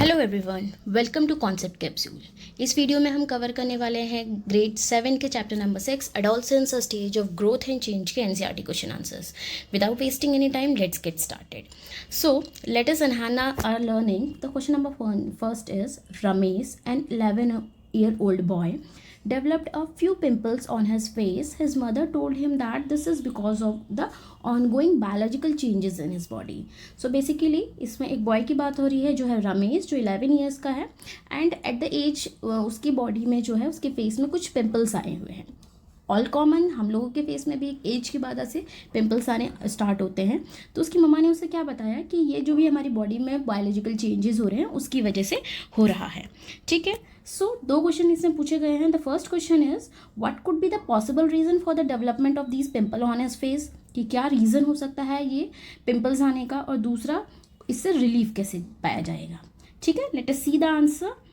Hello everyone, welcome to concept capsule. इस video में हम कवर करने वाले हैं ग्रेड 7 के chapter number 6 adolescence a stage of growth and change के NCERT question answers. Without wasting any time, let's get started. So let us enhance our learning. The question number first is Ramesh, an 11-year-old boy, developed a few pimples on his face. His mother told him that this is because of the ongoing biological changes in his body. So basically इसमें एक boy की बात हो रही है जो है रमेश, जो 11 ईयर्स का है एंड एट द एज उसकी बॉडी में जो है उसके फेस में कुछ पिंपल्स आए हुए हैं। ऑल कॉमन, हम लोगों के फेस में भी एक एज के बाद ऐसे पिंपल्स आने स्टार्ट होते हैं। तो उसकी मम्मा ने उसे क्या बताया कि ये जो भी हमारी बॉडी में बायोलॉजिकल चेंजेस हो रहे हैं उसकी वजह से हो रहा है। ठीक है, सो दो क्वेश्चन इसमें पूछे गए हैं। The first question is what could be the possible reason for the development of these pimple on his face, कि क्या रीज़न हो सकता है ये पिंपल्स आने का, और दूसरा इससे रिलीफ कैसे पाया जाएगा। ठीक है, let us see the answer.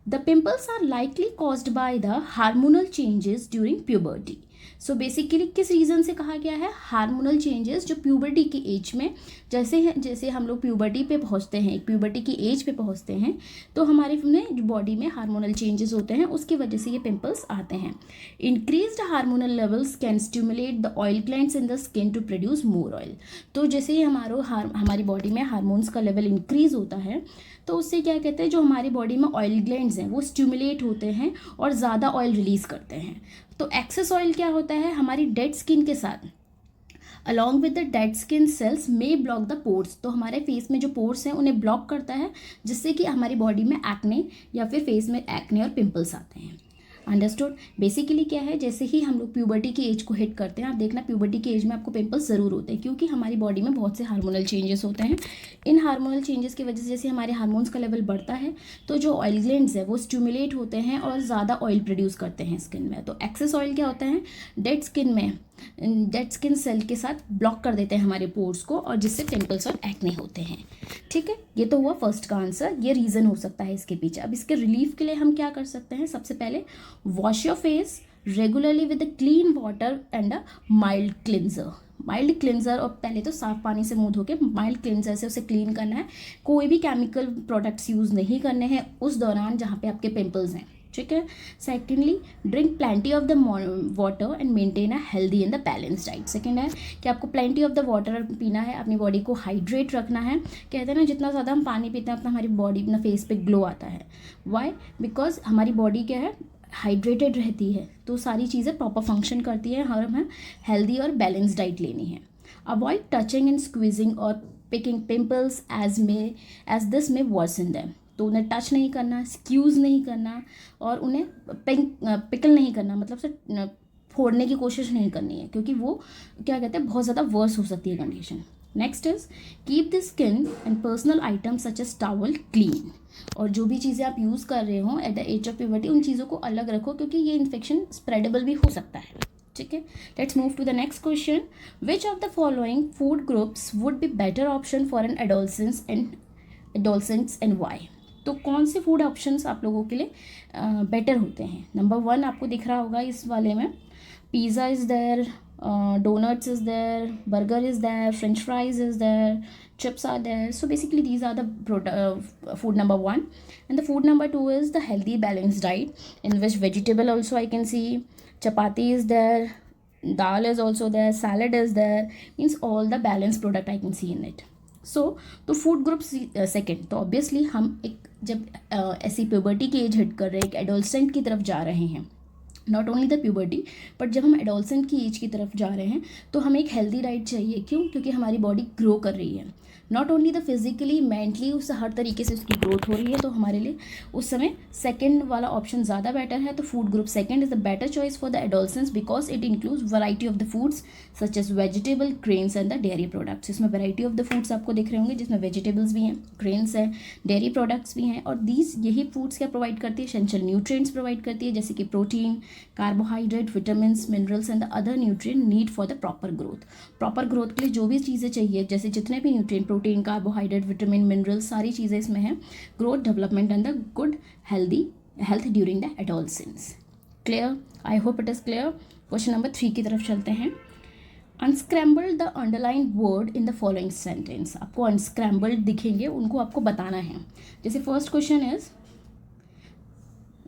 The pimples are likely caused by the hormonal changes during puberty. So basically किस रीज़न से कहा गया है? हार्मोनल चेंजेस जो प्यूबर्टी की एज में, जैसे हम लोग प्यूबर्टी पे पहुंचते हैं, एक प्यूबर्टी की एज पे पहुंचते हैं, तो हमारे जो बॉडी में हार्मोनल चेंजेस होते हैं उसकी वजह से ये पिंपल्स आते हैं। Increased hormonal levels can stimulate the oil glands in the skin to produce more oil. तो जैसे ही हमारी बॉडी में हार्मोन्स का लेवल इंक्रीज होता है तो उससे क्या कहते हैं, जो हमारी बॉडी में ऑयल ग्लैंड्स हैं वो स्टिमुलेट होते हैं और ज़्यादा ऑयल रिलीज करते हैं। तो एक्सेस ऑयल क्या होता है, हमारी डेड स्किन के साथ along with the dead skin cells may block the pores. तो हमारे फेस में जो पोर्स हैं उन्हें ब्लॉक करता है, जिससे कि हमारी बॉडी में एक्ने या फिर फेस में एक्ने और पिंपल्स आते हैं। अंडरस्टूड। बेसिकली क्या है, जैसे ही हम लोग प्यूबर्टी की एज को हिट करते हैं, आप देखना प्यूबर्टी की एज में आपको पिंपल्स ज़रूर होते हैं, क्योंकि हमारी बॉडी में बहुत से हार्मोनल चेंजेस होते हैं। इन हार्मोनल चेंजेस की वजह से जैसे हमारे हार्मोन्स का लेवल बढ़ता है तो जो ऑयल ग्लैंड्स है वो स्टिमुलेट होते हैं और ज़्यादा ऑयल प्रोड्यूस करते हैं स्किन में। तो एक्सेस ऑयल क्या होता है, डेड स्किन सेल के साथ ब्लॉक कर देते हैं हमारे पोर्स को, और जिससे पिंपल्स और एक्ने होते हैं। ठीक है, ये तो हुआ फर्स्ट का आंसर, ये रीज़न हो सकता है इसके पीछे। अब इसके रिलीफ के लिए हम क्या कर सकते हैं? सबसे पहले wash your face regularly with a clean water and a mild cleanser. और पहले तो साफ पानी से मुंह धो के माइल्ड क्लिनजर से उसे क्लीन करना है। कोई भी केमिकल प्रोडक्ट्स यूज़ नहीं करने हैं उस दौरान जहाँ पे आपके पिंपल्स हैं। ठीक है। Secondly, drink plenty of the water and maintain a healthy and the balance diet. Second है कि आपको प्लेंटी ऑफ द वाटर पीना है, अपनी बॉडी को हाइड्रेट रखना है। कहते हैं ना, जितना ज़्यादा हम पानी पीते हैं उतना हमारी बॉडी, अपना फेस पे ग्लो आता है। वाई? बिकॉज हमारी बॉडी क्या है, हाइड्रेटेड रहती है, तो सारी चीज़ें प्रॉपर फंक्शन करती है। और हमें हेल्दी और बैलेंस डाइट लेनी है। अवॉइड टचिंग एंड स्क्वीजिंग और पिकिंग पिम्पल्स एज दिस में वर्सन देम। तो उन्हें टच नहीं करना, स्क्यूज़ नहीं करना, और उन्हें पिकल नहीं करना, मतलब से फोड़ने की कोशिश नहीं करनी है, क्योंकि वो क्या कहते हैं, बहुत ज़्यादा वर्स हो सकती है condition. Next is keep the skin and personal items such as towel clean. और जो भी चीज़ें आप यूज़ कर रहे हो at the age of puberty, उन चीज़ों को अलग रखो, क्योंकि ये इन्फेक्शन स्प्रेडेबल भी हो सकता है। ठीक है, let's move to the next question. Which of the following food groups would be better option for an adolescents and why? तो कौन से फूड ऑप्शंस आप लोगों के लिए बेटर होते हैं? नंबर 1 आपको दिख रहा होगा इस वाले में, pizza is there, donuts is there, burger is there, french fries is there, chips are there. So basically these are the food number 1. And the food number 2 is the healthy balanced diet, in which vegetable also I can see, chapati is there, dal is also there, salad is there, means all the balanced product I can see in it. So तो food group second, तो obviously हम एक जब ऐसी puberty की as hit कर रहे हैं, एक एडोलसेंट की तरफ जा रहे हैं, not only the puberty but जब हम एडोलसेंट की एज की तरफ जा रहे हैं, तो हमें एक हेल्दी डाइट चाहिए। क्यों? क्योंकि हमारी बॉडी ग्रो कर रही है, not only the physically, mentally, उससे हर तरीके से उसकी ग्रोथ हो रही है। तो हमारे लिए उस समय सेकंड वाला ऑप्शन ज़्यादा बेटर है। तो food group second is the better choice for the adolescence, because it includes variety of the foods such as vegetable, grains and the dairy products. इसमें वैरायटी ऑफ द फूड्स आपको दिख रहे होंगे, जिसमें vegetables भी हैं, ग्रेन्स हैं, dairy products भी हैं। और यही फूड्स क्या प्रोवाइड करती है? एसेंशियल न्यूट्रिएंट्स प्रोवाइड करती है, जैसे कि protein, carbohydrate, vitamins, minerals and the other nutrient need for the proper growth के लिए जो भी चीज़ें चाहिए, जैसे जितने भी nutrient, protein, carbohydrate, vitamin, minerals, सारी चीज़ें इसमें हैं। Growth, development and the good health during the adolescence. Clear? I hope it is clear. Question number 3 की तरफ चलते हैं। Unscrambled the underline word in the following sentence. आपको अनस्क्रैम्बल्ड दिखेंगे, उनको आपको बताना है. जैसे first question is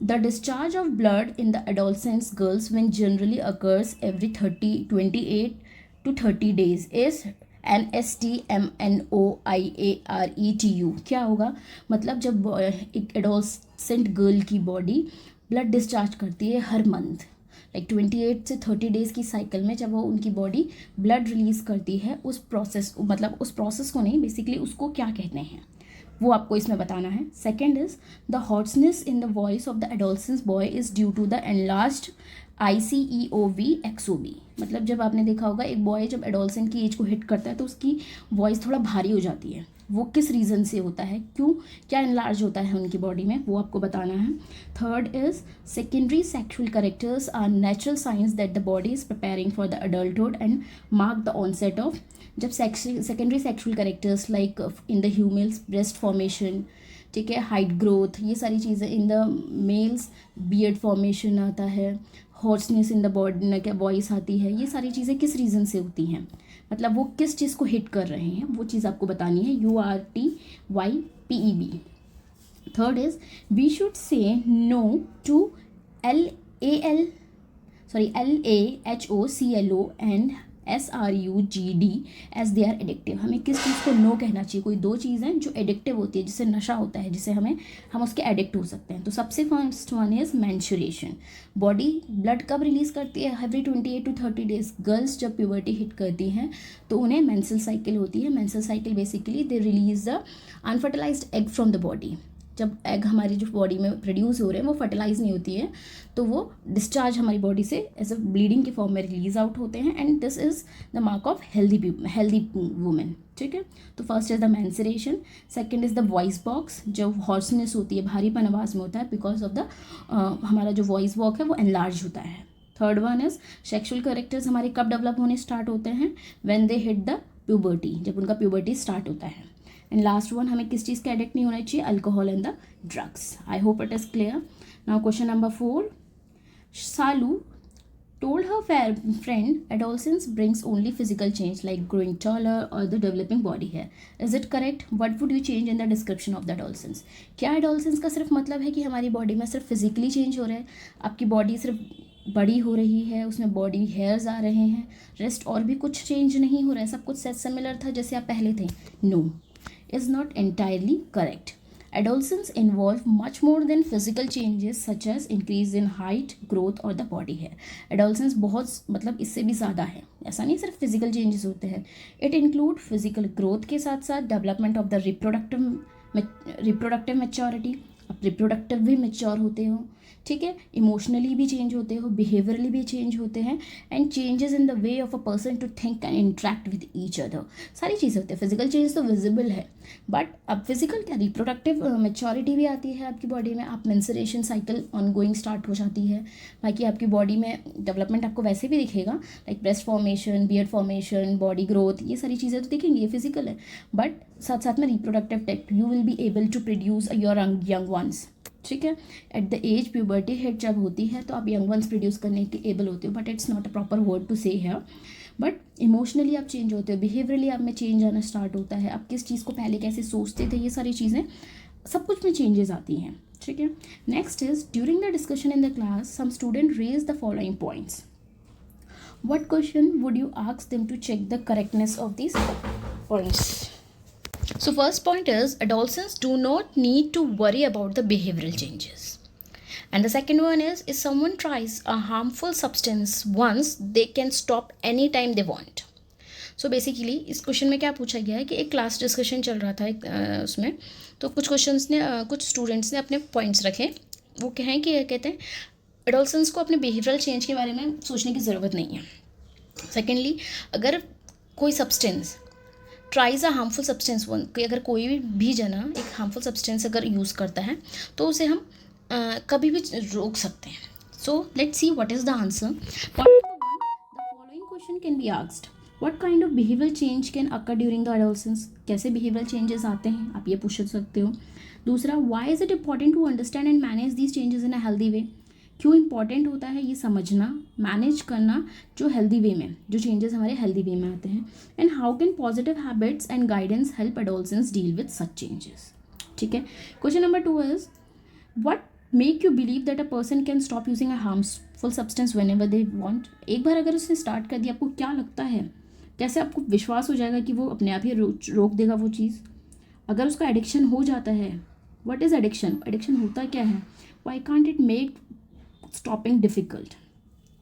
the discharge of blood in the adolescent girls when generally occurs every 28 to 30 days is NSTMNOIARETU. क्या होगा? मतलब जब एक एडोलसेंट गर्ल की बॉडी ब्लड डिस्चार्ज करती है हर मंथ, लाइक 28 से 30 डेज़ की साइकिल में, जब वो उनकी बॉडी ब्लड रिलीज़ करती है, उस प्रोसेस, मतलब उस प्रोसेस को नहीं, बेसिकली उसको क्या कहते हैं वो आपको इसमें बताना है. Second is the hoarseness in the voice of the adolescence boy is due to the enlarged ICEOV XOB. मतलब जब आपने देखा होगा एक बॉय जब एडोलसेंट की एज को हिट करता है तो उसकी वॉइस थोड़ा भारी हो जाती है. वो किस रीज़न से होता है, क्यों, क्या एनलार्ज होता है उनकी बॉडी में, वो आपको बताना है. Third is secondary sexual characters are natural science that the body is preparing for the adulthood and mark the onset of. जब secondary sexual characters like in the humans breast formation, ठीक है, height growth, ये सारी चीज़ें. In the males beard formation आता है, hoarseness in the body क्या voice आती है, ये सारी चीज़ें किस रीज़न से होती हैं, मतलब वो किस चीज़ को हिट कर रहे हैं, वो चीज़ आपको बतानी है. URTYPEB. Third is we should say no to LAHOCLO and SRUGD as they are addictive. हमें किस चीज़ को नो कहना चाहिए? कोई दो चीज़ें जो एडिक्टिव होती है, जिससे नशा होता है, जिससे हम उसके एडिक्ट हो सकते हैं. तो सबसे first one is menstruation. Body blood कब रिलीज़ करती है? Every 28 to 30 days. गर्ल्स जब प्यूबर्टी हिट करती हैं तो उन्हें मेंस्ट्रुअल साइकिल होती है. Menstrual cycle basically they release the unfertilised egg from the body. जब एग हमारी जो बॉडी में प्रोड्यूस हो रहे हैं वो फर्टिलाइज नहीं होती है, तो वो डिस्चार्ज हमारी बॉडी से एज अ ब्लीडिंग के फॉर्म में रिलीज आउट होते हैं. And this is the mark of healthy women. ठीक है, तो first is the menstruation. Second is the voice box. जो हॉर्सनेस होती है, भारीपन आवाज़ में होता है, बिकॉज ऑफ द हमारा जो वॉइस बॉक्स है वो एनलार्ज होता है. Third one is sexual characters हमारे कब डेवलप होने स्टार्ट होते हैं? When they hit the puberty, जब उनका प्यूबर्टी स्टार्ट होता है. एंड लास्ट वन, हमें किस चीज़ का एडिक्ट नहीं होना चाहिए? Alcohol and the drugs. I hope it is clear. Now question number 4. Salu told her friend adolescence brings only physical change like growing taller or the developing body hair. Is it correct? What would you change in the description of the adolescence? क्या adolescence का सिर्फ मतलब है कि हमारी body में सिर्फ physically change हो रहा है, आपकी बॉडी सिर्फ बड़ी हो रही है, उसमें बॉडी हेयर्स आ रहे हैं, रेस्ट और भी कुछ चेंज नहीं हो रहा है, सब कुछ सिमिलर था जैसे आप पहले थे? No, is not entirely correct. Adolescence involve much more than physical changes such as increase in height, growth और the body hair. Adolescence बहुत मतलब इससे भी ज़्यादा है, ऐसा नहीं सिर्फ physical changes होते हैं. It include physical growth के साथ साथ development of the reproductive maturity. आप रिप्रोडक्टिव भी मेच्योर होते हो, ठीक है, इमोशनली भी चेंज होते हो, बिहेवियरली भी चेंज होते हैं, and changes in the way of a person to think and interact with each other. सारी चीज़ें होती है. फिजिकल चेंज तो विजिबल है, बट अब फिजिकल क्या, रिप्रोडक्टिव मेच्योरिटी भी आती है आपकी बॉडी में. आप मेंस्ट्रुएशन साइकिल ऑनगोइंग स्टार्ट हो जाती है. बाकी आपकी बॉडी में डेवलपमेंट आपको वैसे भी दिखेगा, like breast formation, beard formation, body growth, ये सारी चीज़ें तो दिखेंगी, ये फिजिकल है. बट साथ साथ में reproductive tract, you will be able to produce your young ones. ठीक है, at the age puberty hit जब होती है तो आप यंग वंस प्रोड्यूस करने के एबल होते हो, but it's not a proper word to say है. बट इमोशनली आप चेंज होते हो, बिहेवियरली आप में चेंज आना स्टार्ट होता है. आप किस चीज़ को पहले कैसे सोचते थे, ये सारी चीज़ें सब कुछ में चेंजेस आती हैं. ठीक है, next is during the discussion in the class some student raise the following points. What question would you ask them to check the correctness of these points? So first point is adolescents do not need to worry about the behavioral changes. And the second one is if someone tries a harmful substance once, they can stop anytime they want. So basically इस question में क्या पूछा गया है कि एक class discussion चल रहा था उसमें, तो कुछ क्वेश्चंस ने कुछ स्टूडेंट्स ने अपने पॉइंट्स रखे. वो कहें कि कहते हैं एडोलसेंस को अपने बिहेवियरल चेंज के बारे में सोचने की ज़रूरत नहीं है. सेकेंडली, अगर कोई substance tries a harmful substance one, कि अगर कोई भी जना एक हार्मफुल सब्सटेंस अगर यूज़ करता है तो उसे हम कभी भी रोक सकते हैं. So let's see what is the answer. Point number 1, the following question can be asked. What kind of behavioural change can occur during the adolescence? कैसे बिहेवियरल चेंजेस आते हैं, आप ये पूछ सकते हो. दूसरा, why is it important to understand and manage these changes in a healthy way? क्यों इम्पॉर्टेंट होता है ये समझना, मैनेज करना जो हेल्दी वे में, जो चेंजेस हमारे हेल्दी वे में आते हैं, and how can positive habits and guidance help adolescence deal with such changes. ठीक है। Question number 2 is what make you believe that a person can stop using a harmful substance when ever they want. एक बार अगर उसने start कर दिया, आपको क्या लगता है, कैसे आपको विश्वास हो जाएगा कि वो अपने आप ही रोक देगा वो चीज़। अगर उसका एडिक्शन हो जाता है, व्हाट इज़ एडिक्शन, एडिक्शन होता क्या है, why can't it make stopping difficult,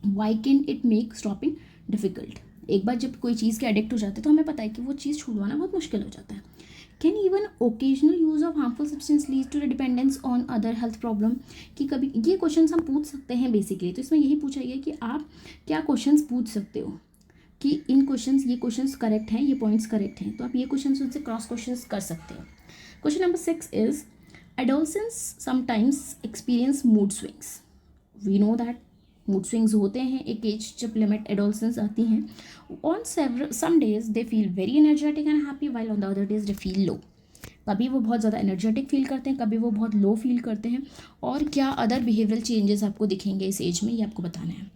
why can it make stopping difficult. एक बार जब कोई चीज़ के एडिक्ट हो जाते हैं तो हमें पता है कि वो चीज़ छुड़वाना बहुत मुश्किल हो जाता है। Can even occasional use of harmful substance lead to the dependence on other health problem. कि कभी ये क्वेश्चन हम पूछ सकते हैं बेसिकली, तो इसमें यही पूछा गया कि आप क्या क्वेश्चन पूछ सकते हो कि इन क्वेश्चंस, ये क्वेश्चंस करेक्ट हैं, ये पॉइंट्स करेक्ट हैं, तो आप ये क्वेश्चंस उनसे क्रॉस क्वेश्चंस कर सकते हो। Question number 6 is adolescence sometimes experience mood swings. We know that mood swings होते हैं एक एज जब लिमिट एडोलसेंस आती हैं। On some days they feel very energetic and happy while on the other days they feel low. कभी वो बहुत ज़्यादा एनर्जेटिक फील करते हैं, कभी वो बहुत लो फील करते हैं। और क्या अदर बिहेवियरल चेंजेस आपको दिखेंगे इस एज में, ये आपको बताना है।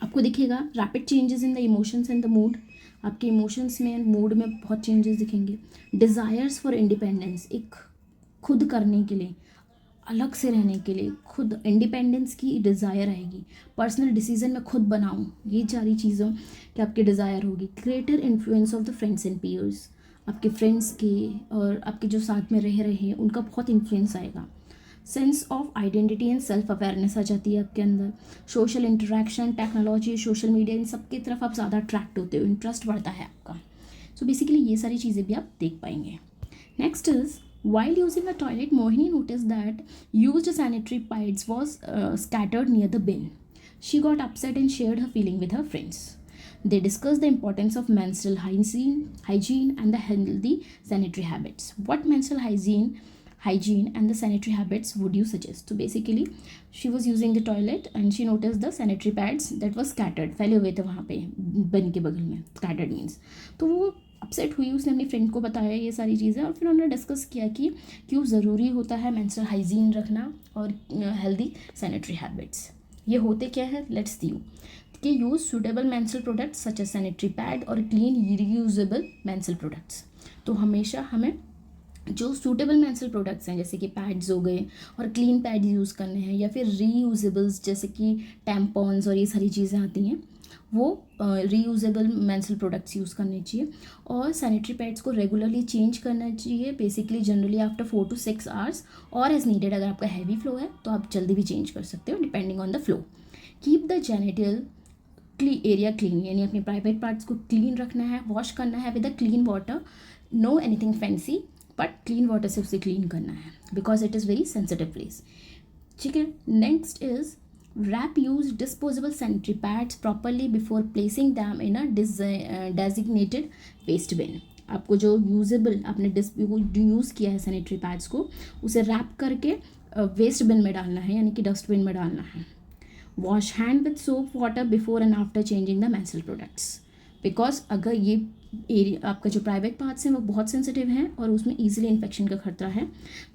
आपको दिखेगा rapid changes in the emotions and the mood. आपके इमोशंस में एंड मूड में बहुत चेंजेस दिखेंगे। डिज़ायर्स फॉर इंडिपेंडेंस, एक खुद करने के लिए, अलग से रहने के लिए, खुद इंडिपेंडेंस की डिज़ायर आएगी। पर्सनल डिसीजन में खुद बनाऊँ, ये सारी चीज़ों की आपकी डिज़ायर होगी। Greater influence of the friends and peers, आपके फ्रेंड्स के और आपके जो साथ में रह रहे हैं उनका बहुत इन्फ्लुएंस आएगा। Sense of identity and self awareness आ जाती है आपके अंदर। Social interaction, technology, social media, इन सब की तरफ आप ज़्यादा अट्रैक्ट होते हो, इंटरेस्ट बढ़ता है आपका। सो बेसिकली ये सारी चीज़ें भी आप देख पाएंगे। Next is while using the toilet, Mohini noticed that used sanitary pads was scattered near the bin. She got upset and shared her feeling with her friends. They discussed the importance of menstrual hygiene and the healthy sanitary habits. What menstrual hygiene and the sanitary habits would you suggest? So basically she was using the toilet and she noticed the sanitary pads that was scattered, फैले हुए थे वहाँ पे bin के बगल में। scattered means तो वो अपसेट हुई, उसने अपनी फ्रेंड को बताया ये सारी चीज़ें, और फिर उन्होंने डिस्कस किया कि क्यों ज़रूरी होता है मेंस्ट्रुअल हाइजीन रखना और हेल्दी सैनिटरी हैबिट्स। ये होते क्या है, लेट्स सी यू कि use suitable menstrual products such as sanitary pad और क्लीन रीयूजेबल मेंस्ट्रुअल प्रोडक्ट्स। तो हमेशा हमें जो सूटेबल मेंस्ट्रुअल प्रोडक्ट्स हैं जैसे कि पैड्स हो गए और क्लीन पैड यूज़ करने हैं, या फिर रीयूजेबल्स जैसे कि टैम्पॉन्स और ये सारी चीज़ें आती हैं, वो रीयूजेबल मेंस्ट्रुअल प्रोडक्ट्स यूज़ करने चाहिए। और सैनिटरी पैड्स को रेगुलरली चेंज करना चाहिए, basically generally after 4 to 6 hours, और एज नीडेड अगर आपका हैवी फ्लो है तो आप जल्दी भी चेंज कर सकते हो depending on the flow. Keep the genital area clean, यानी अपने प्राइवेट पार्ट्स को क्लीन रखना है, वॉश करना है with a clean water, know anything fancy, but clean water से उसे क्लीन करना है because it is very sensitive place. ठीक है। Next is wrap used disposable sanitary pads properly before placing them in a designated waste bin. आपको जो usable आपने use किया है सैनिटरी पैड्स को, उसे रैप करके वेस्ट बिन में डालना है, यानी कि डस्टबिन में डालना है। Wash hand with soap water before and after changing the menstrual products, because अगर ये एरिया आपका जो प्राइवेट पार्ट्स हैं वो बहुत सेंसिटिव हैं और उसमें ईजिली इन्फेक्शन का खतरा है,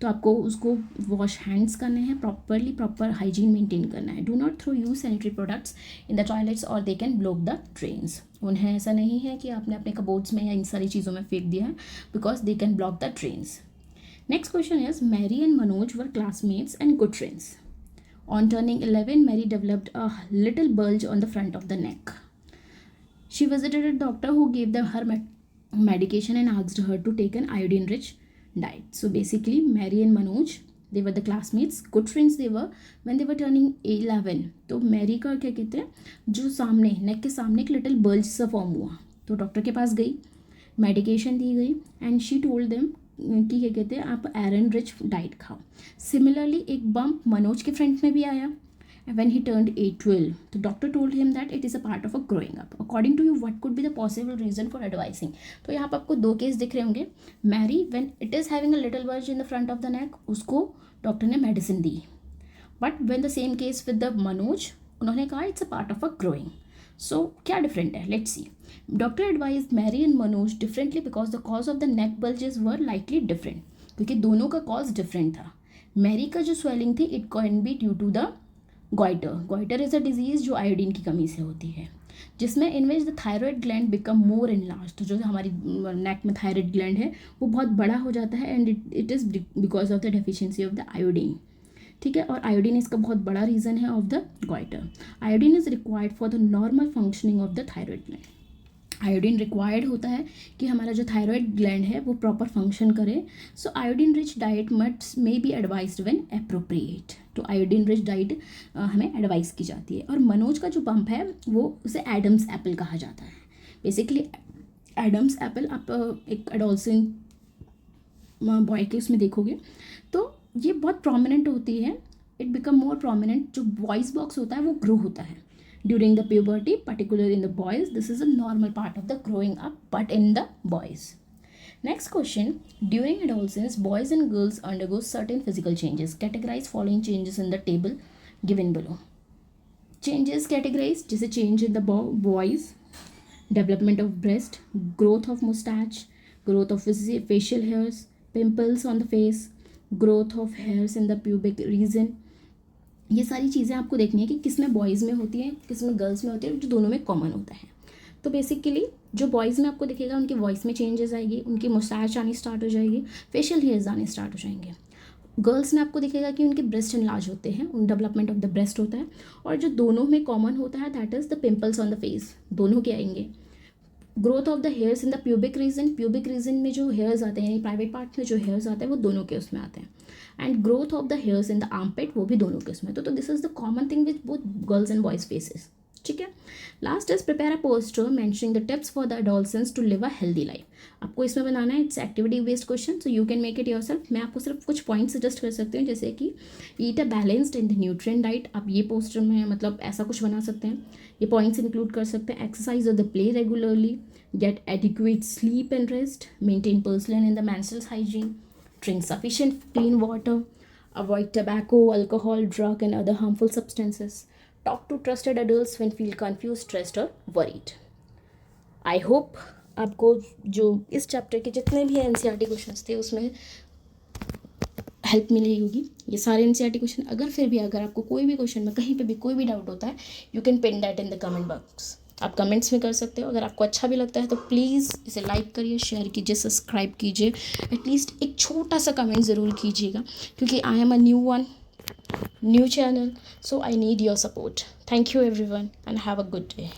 तो आपको उसको वॉश हैंड्स करने हैं प्रॉपरली, प्रॉपर हाइजीन मेंटेन करना है। Do not throw use sanitary products in the toilets और they can block the drains. उन्हें ऐसा नहीं है कि आपने अपने कबोर्ड्स में या इन सारी चीज़ों में फेंक दिया है, because they can block the drains. Next question is Mary and Manoj were classmates and good friends. On turning 11, Mary developed a little bulge on the front of the neck. She visited a doctor who gave them her medication and asked her to take an iodine-rich diet. So basically, Mary and Manoj, they were the classmates, good friends they were. When they were turning 11, तो Mary का क्या कहते हैं, जो सामने नेक के सामने एक लिटिल बल्ज सा फॉर्म हुआ, तो डॉक्टर के पास गई, मेडिकेशन दी गई, एंड शी टोल्ड देम कि क्या कहते हैं आप आयरन रिच डाइट खाओ। सिमिलरली एक बम्प मनोज के फ्रंट में भी आया when he turned 12. The doctor told him that it is a part of a growing up. According to you, what could be the possible reason for advising? तो यहाँ पर आपको दो केस दिख रहे होंगे। Mary when it is having a little bulge in the front of the neck, उसको doctor ने medicine the, but when the same case with the Manoj, उन्होंने कहा it's a part of a growing. So क्या different है, let's see. Doctor advise Mary and Manoj differently because the cause of the neck bulges were likely different, क्योंकि दोनों का cause different था। Mary का जो स्वेलिंग थी it can be due to the goiter is a disease जो iodine की कमी से होती है, जिसमें in which the thyroid gland become more enlarge. तो जो हमारी नेक में थायराइड ग्लैंड है वो बहुत बड़ा हो जाता है, and it is because of the deficiency of the iodine. ठीक है, और आयोडीन इसका बहुत बड़ा रीज़न है of the goitre. Iodine is required for the normal functioning of the thyroid gland. Iodine required होता है कि हमारा जो थायराइड ग्लैंड है वो प्रॉपर फंक्शन करे। So iodine rich diet must may be advised when appropriate. तो आयोडीन रिच डाइट हमें एडवाइस की जाती है। और मनोज का जो पंप है वो उसे एडम्स एप्पल कहा जाता है। बेसिकली एडम्स एप्पल आप एक एडोलसेंट बॉय के उसमें देखोगे तो ये बहुत प्रोमिनेंट होती है। It become more prominent. जो वॉइस बॉक्स होता है वो ग्रो होता है during the puberty, particularly in the boys. This is a normal part of the growing up, but in the boys. Next question. During adolescence, boys and girls undergo certain physical changes. Categorize following changes in the table given below. Changes categorized जैसे change in the boys, development of breast, growth of mustache, growth of facial hairs, pimples on the face, growth of hairs in the pubic region. ये सारी चीज़ें आपको देखनी है कि किस में बॉयज़ में होती है, किस में गर्ल्स में होती है, जो दोनों में कॉमन होता है। तो बेसिकली जो बॉयज़ में आपको दिखेगा उनकी वॉइस में चेंजेस आएगी, उनकी मुस्टैच आनी स्टार्ट हो जाएगी, फेशियल हेयर्स आने स्टार्ट हो जाएंगे। गर्ल्स में आपको दिखेगा कि उनके ब्रेस्ट एनलार्ज होते हैं, उन डेवलपमेंट ऑफ द ब्रेस्ट होता है। और जो दोनों में कॉमन होता है that is the pimples on the face, दोनों के आएंगे। Growth of the hairs in the pubic region में जो हेयर्स आते हैं यानी प्राइवेट पार्ट में जो हेयर्स आते हैं वो दोनों के उसमें आते हैं। And growth of the hairs in the armpit वो भी दोनों के उसमें। तो this is the common thing with both girls and boys faces. ठीक है, last is prepare a poster mentioning the tips for the adolescence to live a healthy life. आपको इसमें बनाना है, it's activity based question, so you can make it yourself. मैं आपको सिर्फ कुछ पॉइंट्स सजेस्ट कर सकती हूँ, जैसे कि eat a balanced and nutrient diet. आप ये पोस्टर में मतलब ऐसा कुछ बना सकते हैं, ये पॉइंट्स इंक्लूड कर सकते हैं। एक्सरसाइज और the play regularly, get adequate sleep and rest, maintain personal and the menstrual hygiene, drink sufficient clean water, avoid tobacco, alcohol, drug and other harmful substances, talk to trusted adults when feel confused, stressed or worried. I hope आपको जो इस chapter के जितने भी NCERT questions थे उसमें help मिली होगी। ये सारे NCERT क्वेश्चन, अगर आपको कोई भी क्वेश्चन में कहीं पे भी कोई भी डाउट होता है, you can pin that in the comment box. आप कमेंट्स में कर सकते हो। अगर आपको अच्छा भी लगता है तो प्लीज़ इसे लाइक करिए, शेयर कीजिए, सब्सक्राइब कीजिए, एटलीस्ट एक छोटा सा कमेंट ज़रूर कीजिएगा, क्योंकि I am a new channel, so I need your support. Thank you everyone and have a good day.